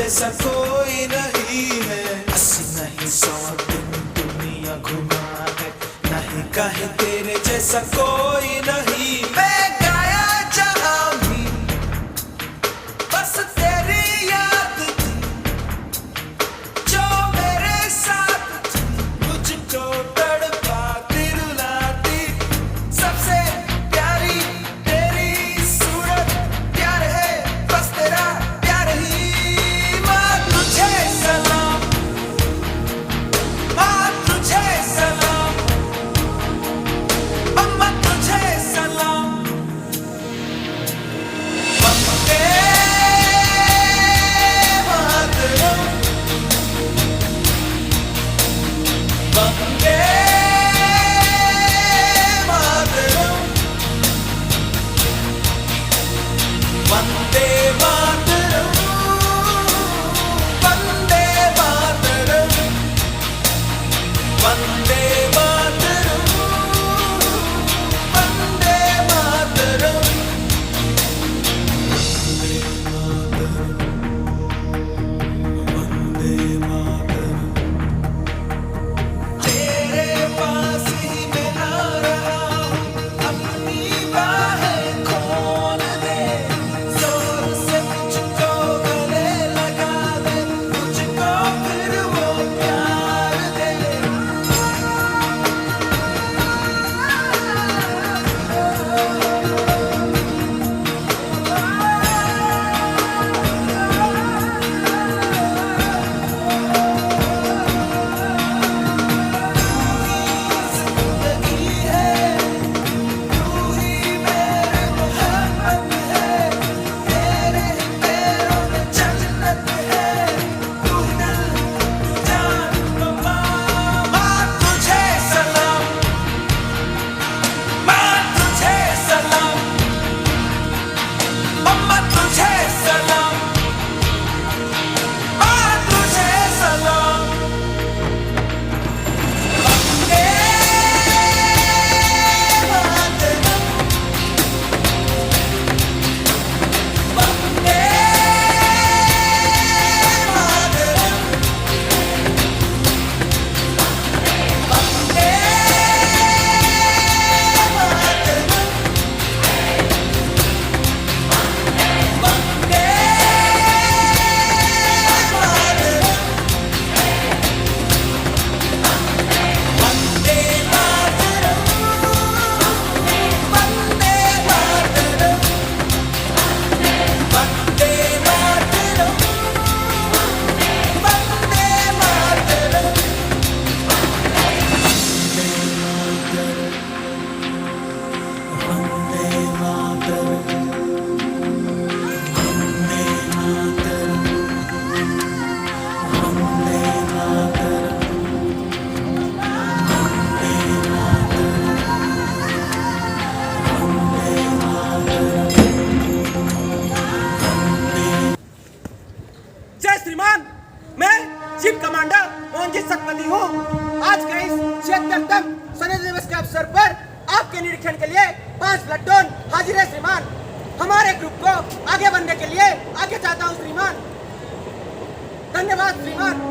जैसा कोई नहीं है, 80 नहीं 100 दिन दुनिया घुमा है, नहीं कहे तेरे जैसा कोई नहीं। मैं गाया जहां भी बस तेरी याद थी, जो मेरे साथ थी, मुझको तड़पाती रुलाती। सबसे प्यारी तेरी सूरत, प्यार है बस तेरा प्यार ही। आज के इस 76वें स्वतंत्रता दिवस के अवसर पर आपके निरीक्षण के लिए 5 प्लाटून हाजिर है श्रीमान। हमारे ग्रुप को आगे बढ़ने के लिए आगे चाहता हूँ श्रीमान। धन्यवाद श्रीमान।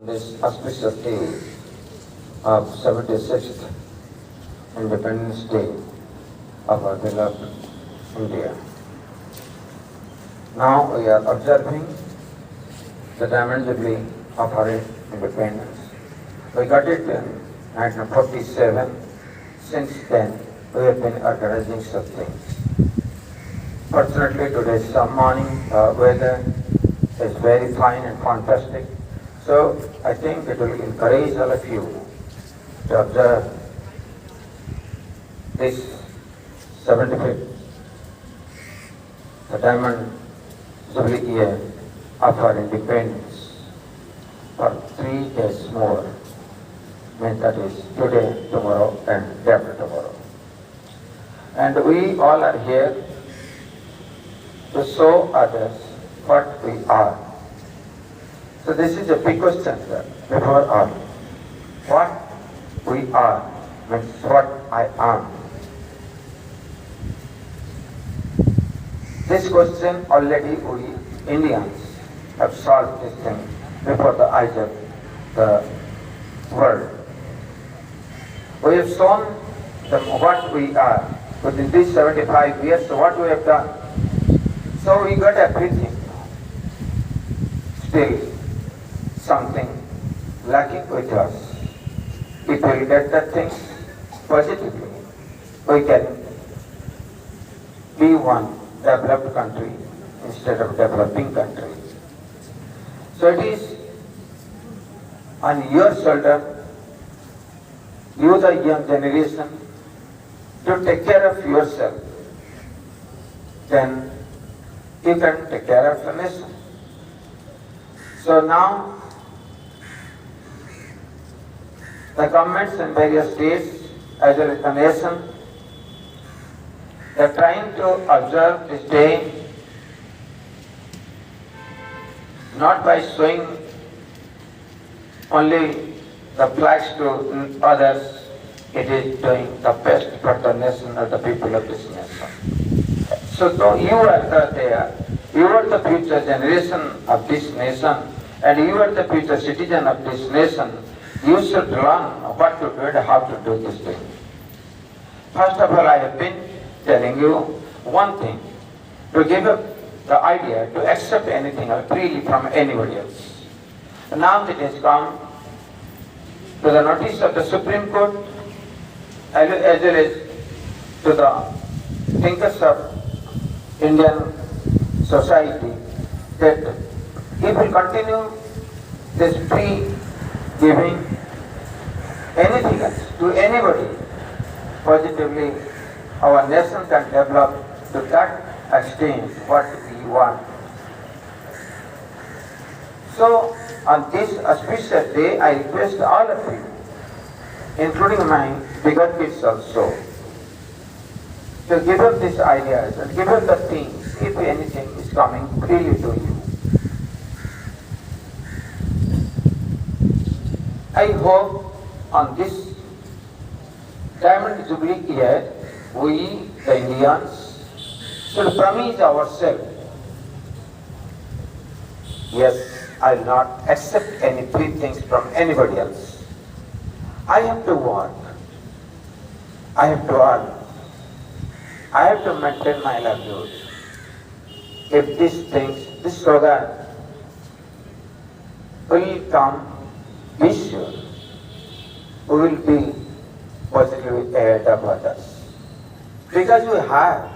This auspicious day of 76th Independence Day of our beloved India. Now we are observing the Diamond Jubilee of our independence. We got it in 1947. Since then, we have been organizing such things. Fortunately, today's morning weather is very fine and fantastic. So I think it will encourage all of you to observe this 75th, the Diamond Jubilee year of our independence for 3 days more. Means that is today, tomorrow and day after tomorrow. And we all are here to show others what we are. So this is a big question before all. What we are means what I am. This question already we Indians have solved this thing before the eyes of the world. We have shown them what we are within these 75 years, so what we have done. So we got everything. Still, something lacking with us. If we get that thing positively, we can be one developed country instead of developing country. So it is on your shoulder, you the young generation, to take care of yourself. Then you can take care of the nation. So now, the governments in various states, as well as the nation, they are trying to observe this day not by showing only the flags to others, it is doing the best for the nation or the people of this nation. So though you are there, you are the future generation of this nation, and you are the future citizen of this nation. You should learn what to do and how to do this thing. First of all, I have been telling you one thing, to give up the idea to accept anything freely from anybody else. Now it has come to the notice of the Supreme Court, as well as to the thinkers of Indian society that if we continue this free giving anything else to anybody, positively our nation can develop to that extent what we want. So on this auspicious day, I request all of you, including my bigger kids also, to give up these ideas and give up the things if anything is coming freely to you. I hope on this Diamond Jubilee year, we, the Indians, should promise ourselves, yes, I will not accept any free things from anybody else. I have to work. I have to earn. I have to maintain my livelihood. If these things, this slogan will come, be sure we will be positively ahead of others. Because we have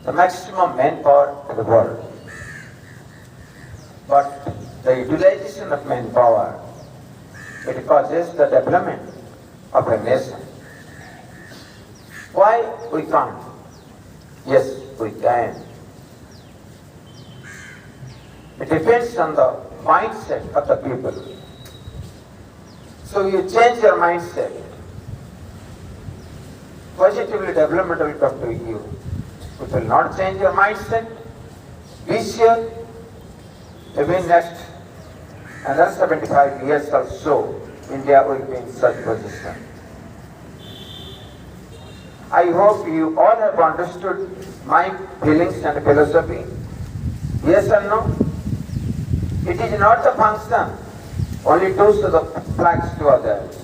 the maximum manpower in the world. But the utilization of manpower, it causes the development of a nation. Why we can't? Yes, we can. It depends on the mindset of the people. So you change your mindset. Positively development will come to you. If you will not change your mindset, be sure even next another 75 years or so, India will be in such position. I hope you all have understood my feelings and philosophy. Yes or no? It is not the function only to show the flags to others.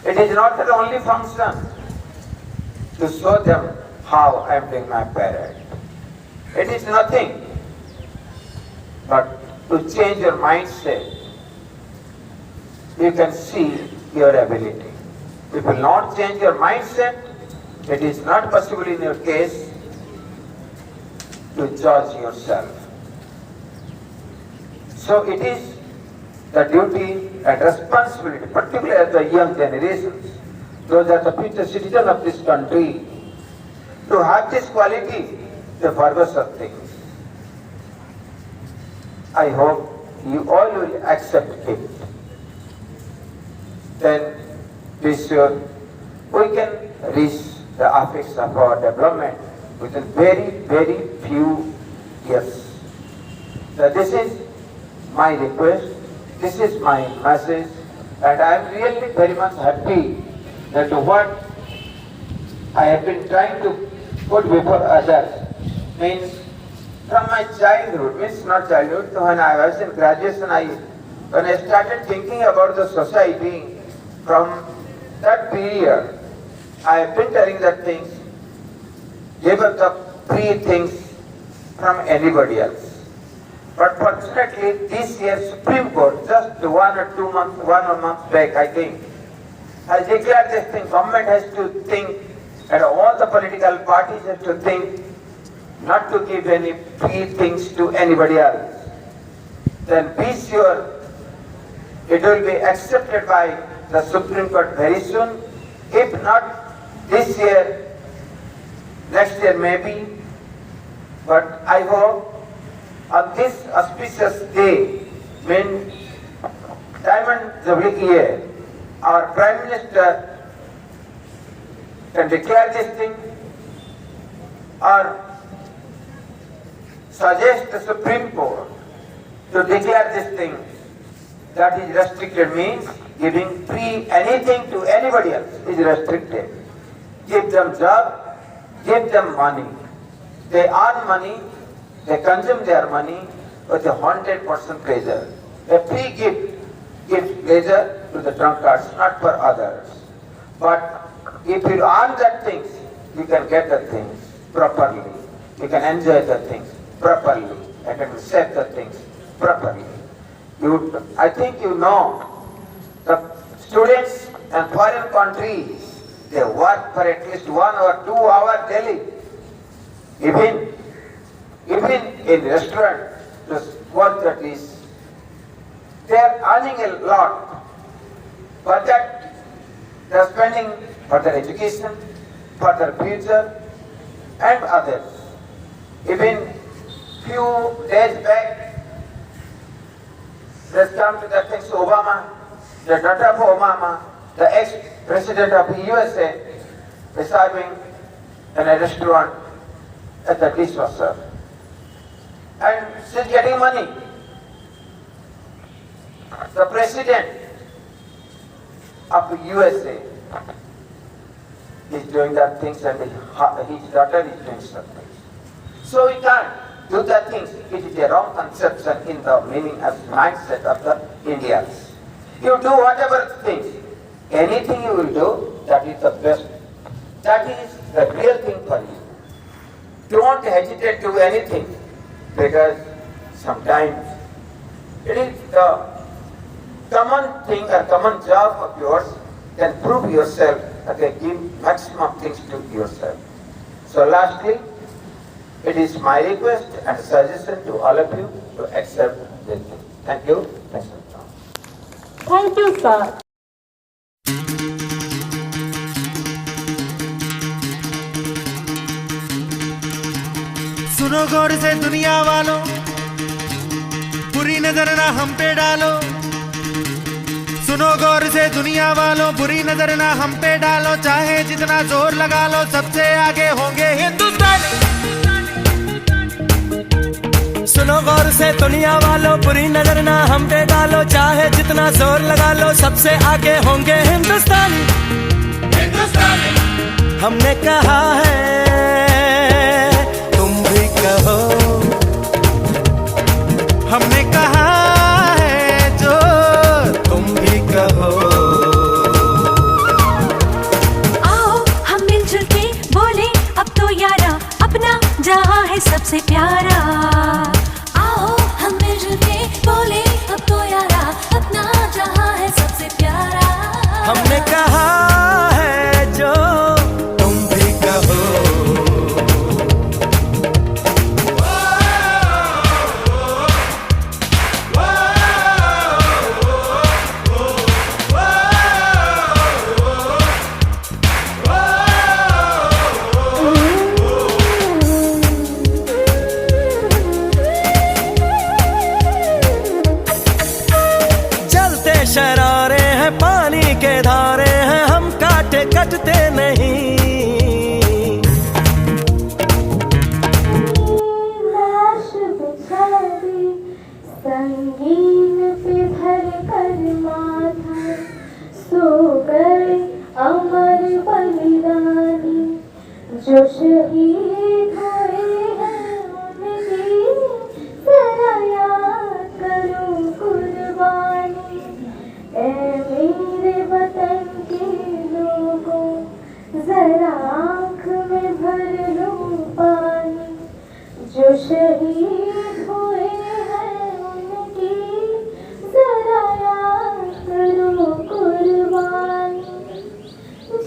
It is not the only function to show them how I am doing my parade. It is nothing but to change your mindset. You can see your ability. If you will not change your mindset, it is not possible in your case to judge yourself. So it is the duty and responsibility, particularly as the young generations, those are the future citizens of this country, to have this quality, the purpose of things. I hope you all will accept it. Then be sure we can reach the apex of our development within very, very few years. So this is my request, this is my message, and I am really very much happy that what I have been trying to put before others means from my childhood, means not childhood, so when I was in graduation, when I started thinking about the society, from that period, I have been telling that things, give up the free things from anybody else. But fortunately, this year Supreme Court, just 1 or 2 months, 1 month back, I think, has declared this thing. Government has to think, and all the political parties have to think, not to give any free things to anybody else. Then be sure it will be accepted by the Supreme Court very soon. If not this year, next year maybe. But I hope on this auspicious day, when Diamond Jubilee year, our Prime Minister can declare this thing or suggest the Supreme Court to declare this thing that is restricted, means giving free anything to anybody else is restricted. Give them job, give them money. They earn money, they consume their money with a 100% pleasure. A free gift gives pleasure to the drunkards, not for others. But if you earn that things, you can get the things properly. You can enjoy the things properly. You can set the things properly. I think you know, the students in foreign countries, they work for at least 1 or 2 hours daily. Even in restaurant, the work that is, they are earning a lot. For that, they are spending for their education, for their future, and others. Even few days back, let's come to the things Obama, the daughter of Obama, the ex-president of the USA, is serving in a restaurant as a dishwasher. And she's getting money. The president of the USA is doing that things and his daughter is doing something. So we can't do that things. It is a wrong conception in the meaning of mindset of the Indians. You do whatever things, anything you will do, that is the best. That is the real thing for you. Don't hesitate to do anything, because sometimes it is the common thing or common job of yours, then prove yourself and then give maximum things to yourself. So lastly, it is my request and suggestion to all of you to accept this thing. Thank you. Thank you. Thank you, sir. सुनो गौर से दुनिया वालों, बुरी नजर ना हम पे डालो। सुनो गौर से दुनिया वालों, बुरी नजर ना हम पे डालो। चाहे जितना जोर लगा लो, सबसे आगे होंगे हिंदुस्तानी। सुनो गौर से दुनिया वालों, बुरी नजर ना हम पे डालो। चाहे जितना जोर लगा लो, सबसे आगे होंगे हिंदुस्तानी। हमने कहा है, तुम भी कहो। हमने कहा है जो तुम भी कहो। आओ हम मिलजुल के बोले अब तो यारा, अपना जहां है सबसे प्यारा। आओ हम मिलजुल के बोले अब तो यारा, अपना जहां है सबसे प्यारा। हमने कहा है जो तुम भी कहो। जलते शरारे हैं, पानी के धारे हैं, हम काटे कटते नहीं। लाश बिछा दी संगीन पे धर कर माथा, सो गए अमर बलिदानी। जो शहीद हुए हैं उनकी जरा याद करो कुर्बानी। ए मेरे वतन के लोगों, जरा आँख में भर लो पानी। जो शहीद हुए हैं उनकी जरा याद करो कुर्बानी।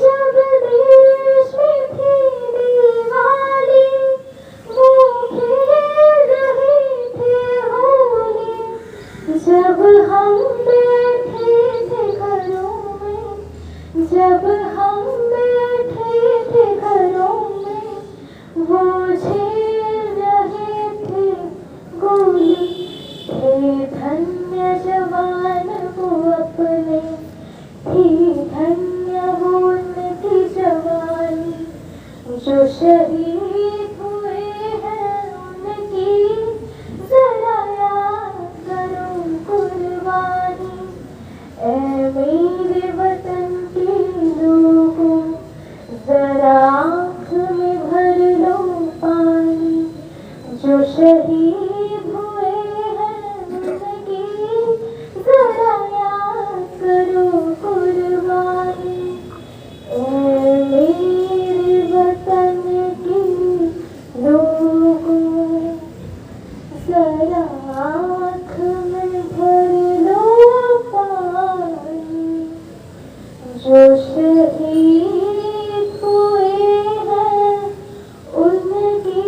जब देश में थी दिवाली, वो खेल रहे थे होली। जब हम बैठे थे घरों में, जब हम बैठे थे घरों में, वो झेल रहे थे गोली। थे धन्य जवान वो अपने, थी धन्य वो उनकी जवानी। जो शहीद हुए हैं उनकी जरा याद करो कुर्बानी। ए मेरे वतन के लोगों, जरा आँख में भर लो पानी। जो शहीद हुए हैं उनकी जरा याद करो कुर्बानी। ए मेरे वतन के लोगों, जरा आँख में भर लो पानी। जो शहीद हुए हैं उनकी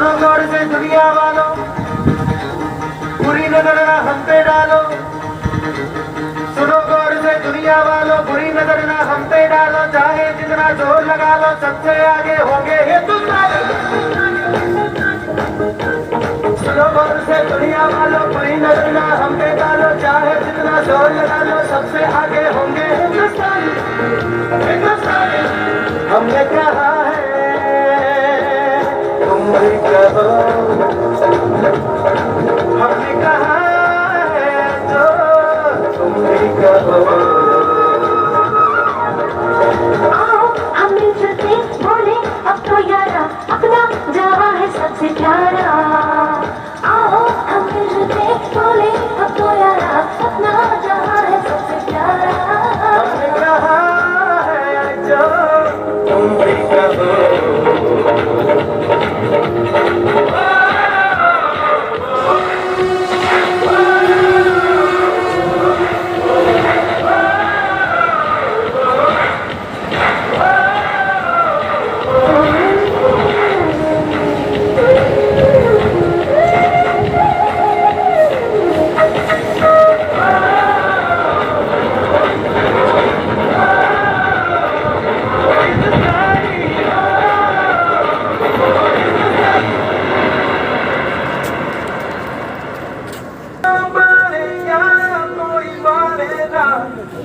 सुनो गौर से दुनिया वालों, बुरी नजर ना हम पे डालो। सुनो गौर से दुनिया वालों, बुरी नजर ना हम पे डालो। चाहे जितना जोर लगा लो, सबसे आगे होंगे हिंदुस्तानी। सुनो गौर से दुनिया वालों, बुरी नजर ना हम पे डालो। चाहे जितना जोर लगा लो, सबसे आगे होंगे हिंदुस्तानी। हिंदुस्तानी हमने कहा है, तुम भी कहो। हमने कहा है तो तुम भी कहो। आओ हम मिलजुल के बोले अब तो यारा, अपना जहाँ है सबसे प्यारा। आओ हम मिलजुल के बोले अब तो यारा, अपना जहाँ है सबसे प्यारा। हमने कहा है जो तुम भी कहो।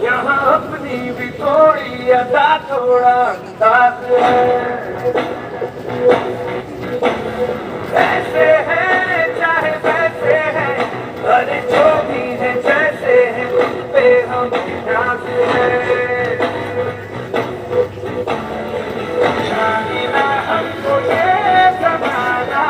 यहाँ अपनी भी थोड़ी अदा, थोड़ा अंदाज है। ऐसे है चाहे वैसे है, अरे जो भी है जैसे है, तुम पे हम नाज है। जाना हमको ये जमाना,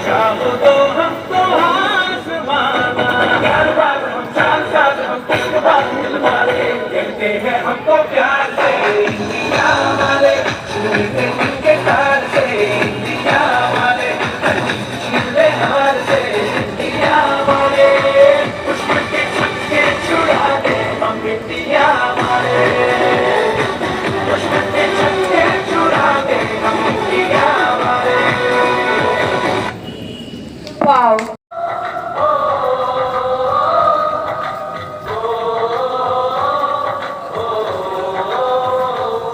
चाहो तो हमको आसमाना। हर बार हम सांसद, हम किस बात दिल मारे, कहते हैं हमको प्यार से इंडिया वाले, सुनते उनके तार से इंडिया वाले, चिल्ले हार से इंडिया वाले, दुश्मन के छक्के छुड़ा दे हम इंडिया वाले, दुश्मन के छक्के छुड़ा दे हम इंडिया वाले। वाओ।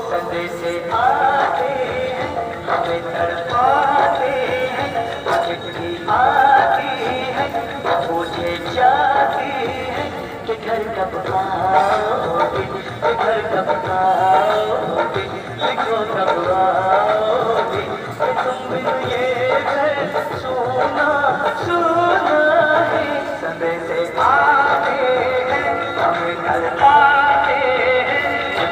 संदेशे आते हैं, हमें तड़पाते हैं, चिट्ठी आती है, पूछे जाती है कि घर कब आओगे, कि घर कब आओगे, लिखो कब आओगे, कि तुम बिन ये घर सोना सोना है। संदेशे आते हैं, हमें तड़पाते हैं,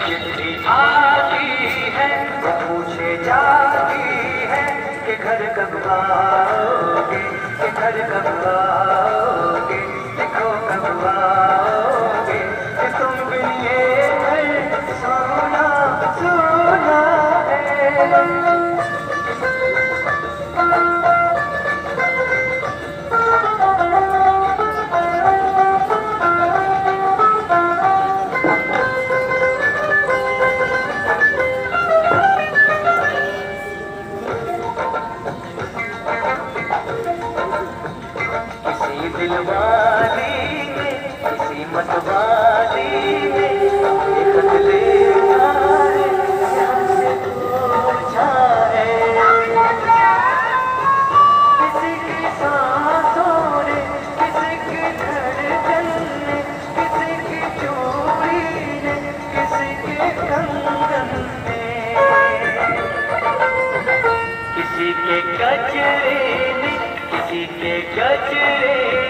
चिट्ठी आती है, वो पूछे जाती है कि घर कब आओगे, कि घर कब आओगे, लिखो कब आओगे, कि तुम बिन ये घर सोना सोना है। किसी दिलवाली ने, किसी मतवाली ने, एक खत लिखा है, हमसे पूछा है। किसी की सांसों ने, किसी की धड़कन ने, किसी की चूड़ी ने, किसी के कंगन ने, किसी के गजरे ने, किसी के गजरे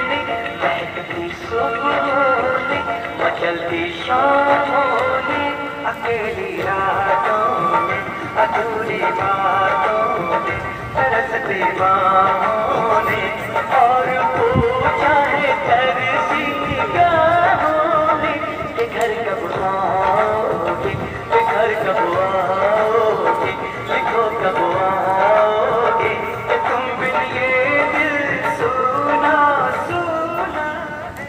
ने, महकती सुबहों ने, मचलती शामों ने, अकेली रातों में, अधूरी बातों में, तरसती बाहों ने, और पूछा है तरसी निगाहों ने कि घर कब आओगे, कि घर कब आओगे, लिखो कब आओगे, कि तुम बिन ये दिल सुना सुना है।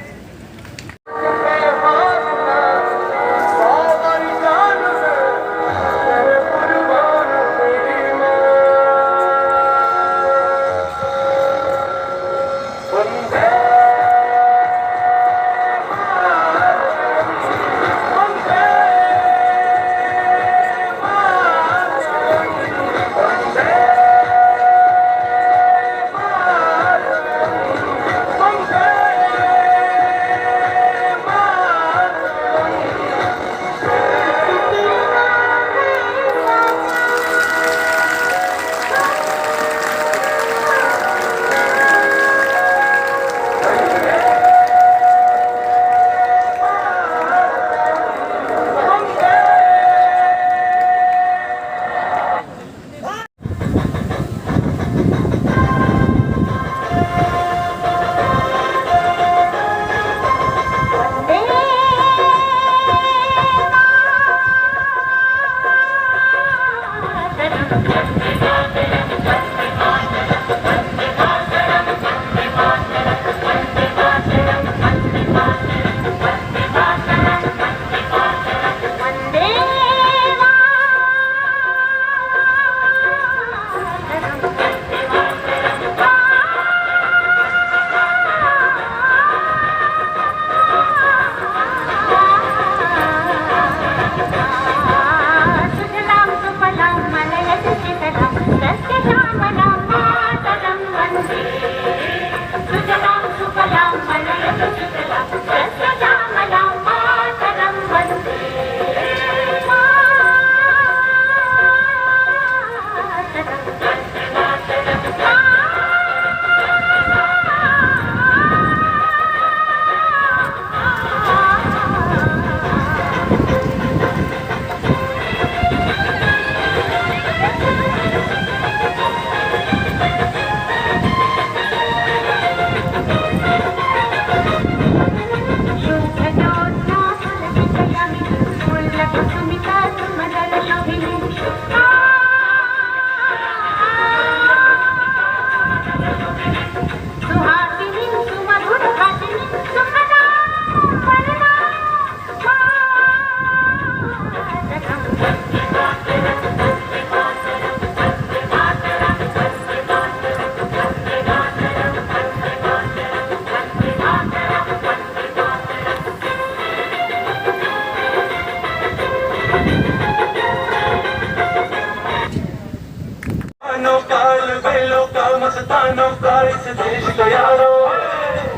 तूफानों का बेलों का मस्तानों का इस देश का यारो,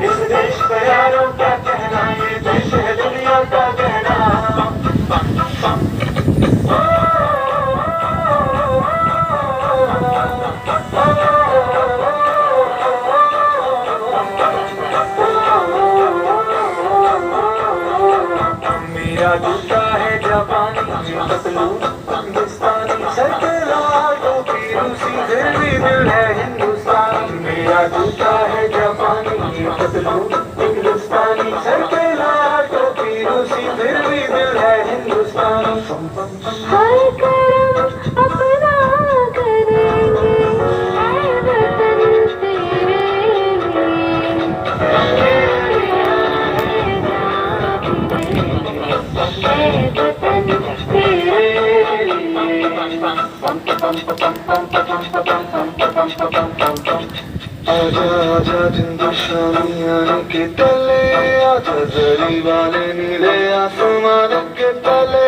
इस देश का यारो क्या कहना, ये देश है दुनिया का कहना। मेरा जूता है जापानी पतलू हिंदुस्तानी सरकला टोपी रूसी फिर भी दिल है हिंदुस्तानी। मेरा जूता है जापानी पतलू हिंदुस्तानी सरकला टोपी रूसी फिर भी दिल है हिंदुस्तानी। हर करम अपना करेंगे ऐ वतन तेरे आजा आजा हिंदुस्तानी आने के तले, आजा जरी वाले नीले आसमान के तले।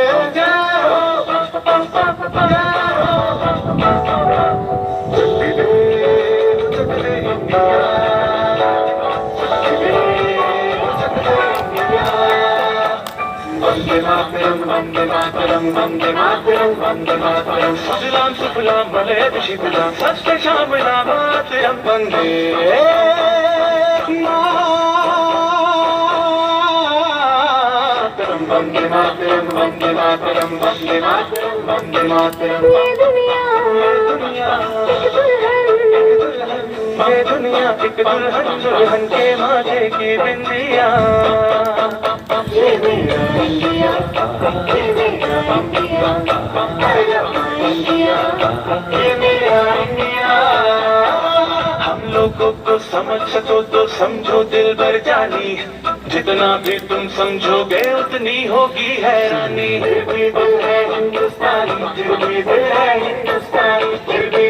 वंदे मातरम वंदे मातरम वंदे मातरम वंदे मातरम। सुजलाम सुफलाम मलयज शीतलाम सस्ते श्यामलाम मातरम वंदे मातरम वंदे मातरम वंदे मातरम वंदे मातरम वंदे मातरम। ये दुनिया एक दुल्हन दुल्हन के माथे की बिंदिया। ये मेरा इंडिया, ये मेरा इंडिया, ये मेरा इंडिया। हम लोगों को समझ सको तो समझो दिल भर जानी, जितना भी तुम समझोगे उतनी होगी हैरानी। फिर भी दिल है हिंदुस्तानी, फिर भी दिल है हिंदुस्तानी, फिर भी